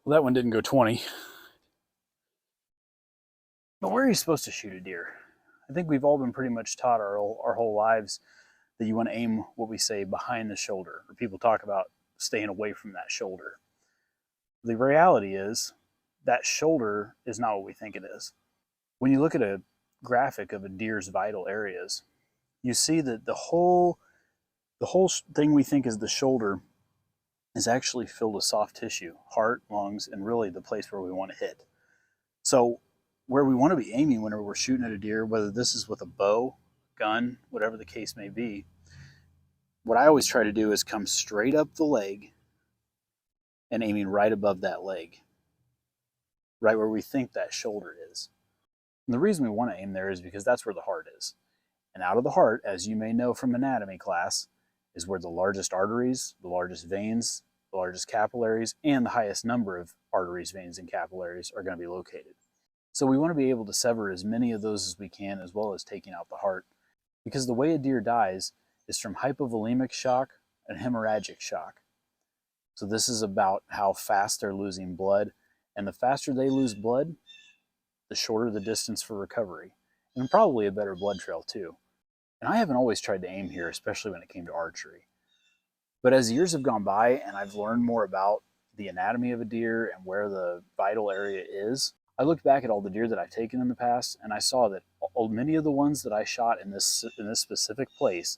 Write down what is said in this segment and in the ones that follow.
Well, that one didn't go 20. But where are you supposed to shoot a deer? I think we've all been pretty much taught our whole lives that you want to aim what we say behind the shoulder, or people talk about staying away from that shoulder. The reality is that shoulder is not what we think it is. When you look at a graphic of a deer's vital areas, you see that the whole thing we think is the shoulder is actually filled with soft tissue, heart, lungs, and really the place where we want to hit. So where we want to be aiming whenever we're shooting at a deer, whether this is with a bow, gun, whatever the case may be, what I always try to do is come straight up the leg and aiming right above that leg, right where we think that shoulder is. And the reason we want to aim there is because that's where the heart is. And out of the heart, as you may know from anatomy class, is where the largest arteries, the largest veins, the largest capillaries, and the highest number of arteries, veins, and capillaries are going to be located. So we want to be able to sever as many of those as we can, as well as taking out the heart, because the way a deer dies is from hypovolemic shock and hemorrhagic shock. So this is about how fast they're losing blood, and the faster they lose blood, the shorter the distance for recovery, and probably a better blood trail too. And I haven't always tried to aim here, especially when it came to archery. But as years have gone by and I've learned more about the anatomy of a deer and where the vital area is, I looked back at all the deer that I've taken in the past, and I saw that many of the ones that I shot in this specific place,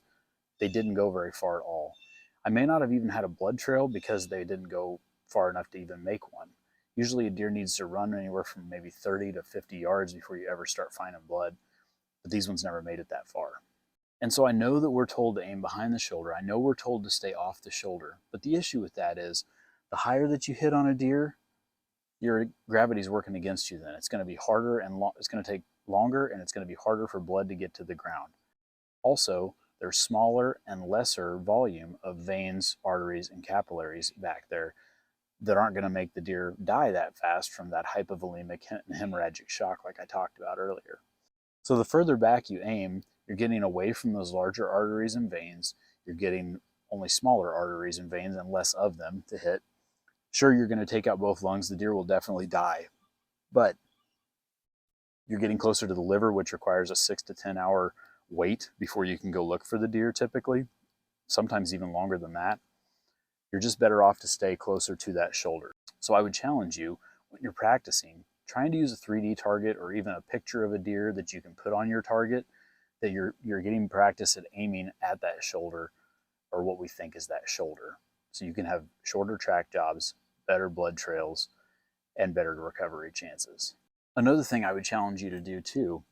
they didn't go very far at all. I may not have even had a blood trail because they didn't go far enough to even make one. Usually a deer needs to run anywhere from maybe 30 to 50 yards before you ever start finding blood, but these ones never made it that far. And so I know that we're told to aim behind the shoulder. I know we're told to stay off the shoulder. But the issue with that is the higher that you hit on a deer, your gravity's working against you then. It's going to be harder and it's going to take longer, and it's going to be harder for blood to get to the ground. Also, there's smaller and lesser volume of veins, arteries, and capillaries back there that aren't going to make the deer die that fast from that hypovolemic and hemorrhagic shock like I talked about earlier. So the further back you aim, you're getting away from those larger arteries and veins. You're getting only smaller arteries and veins and less of them to hit. Sure, you're going to take out both lungs. The deer will definitely die. But you're getting closer to the liver, which requires a 6 to 10 hour wait before you can go look for the deer typically, sometimes even longer than that. You're just better off to stay closer to that shoulder. So I would challenge you, when you're practicing, trying to use a 3D target or even a picture of a deer that you can put on your target, that you're getting practice at aiming at that shoulder, or what we think is that shoulder. So you can have shorter track jobs, better blood trails, and better recovery chances. Another thing I would challenge you to do too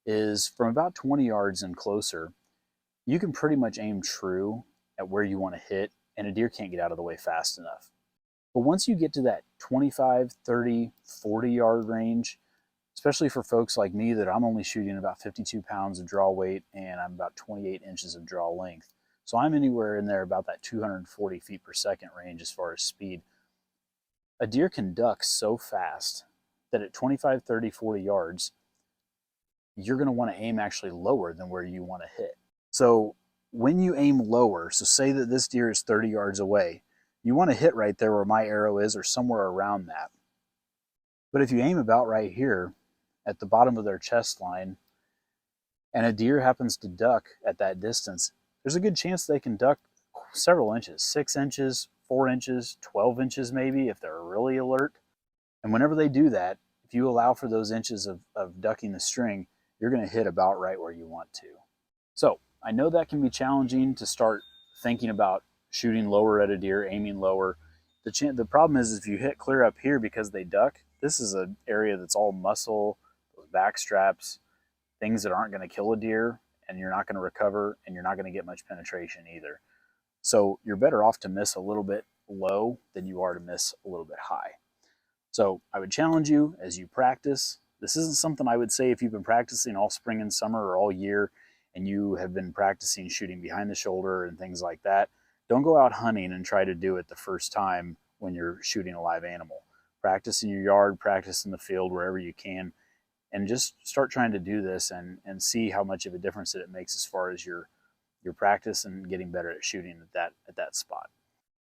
is from about 20 yards and closer, you can pretty much aim true at where you want to hit, and a deer can't get out of the way fast enough. But once you get to that 25, 30, 40 yard range, especially for folks like me that I'm only shooting about 52 pounds of draw weight and I'm about 28 inches of draw length. So I'm anywhere in there about that 240 feet per second range as far as speed. A deer can duck so fast that at 25, 30, 40 yards, you're going to want to aim actually lower than where you want to hit. So when you aim lower, so say that this deer is 30 yards away, you want to hit right there where my arrow is or somewhere around that. But if you aim about right here at the bottom of their chest line and a deer happens to duck at that distance, there's a good chance they can duck several inches, 6 inches, 4 inches, 12 inches maybe if they're really alert. And whenever they do that, if you allow for those inches of ducking the string, you're going to hit about right where you want to. So I know that can be challenging to start thinking about shooting lower at a deer, aiming lower. The problem is if you hit clear up here because they duck, this is an area that's all muscle, those back straps, things that aren't going to kill a deer, and you're not going to recover, and you're not going to get much penetration either. So you're better off to miss a little bit low than you are to miss a little bit high. So I would challenge you as you practice. This isn't something I would say if you've been practicing all spring and summer or all year and you have been practicing shooting behind the shoulder and things like that. Don't go out hunting and try to do it the first time when you're shooting a live animal. Practice in your yard, practice in the field, wherever you can, and just start trying to do this and see how much of a difference that it makes as far as your practice and getting better at shooting at that spot.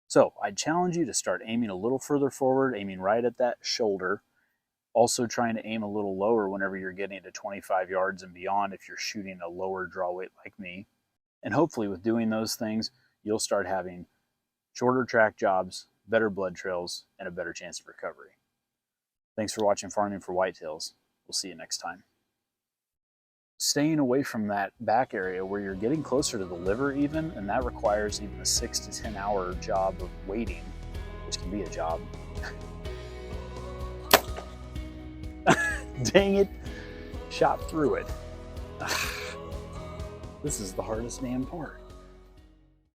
So I'd challenge you to start aiming a little further forward, aiming right at that shoulder. Also trying to aim a little lower whenever you're getting to 25 yards and beyond if you're shooting a lower draw weight like me. And hopefully with doing those things, you'll start having shorter track jobs, better blood trails, and a better chance of recovery. Thanks for watching Farming for Whitetails. We'll see you next time. Staying away from that back area where you're getting closer to the liver even, and that requires even a 6 to 10 hour job of waiting, which can be a job. Dang it, shot through it. This is the hardest damn part.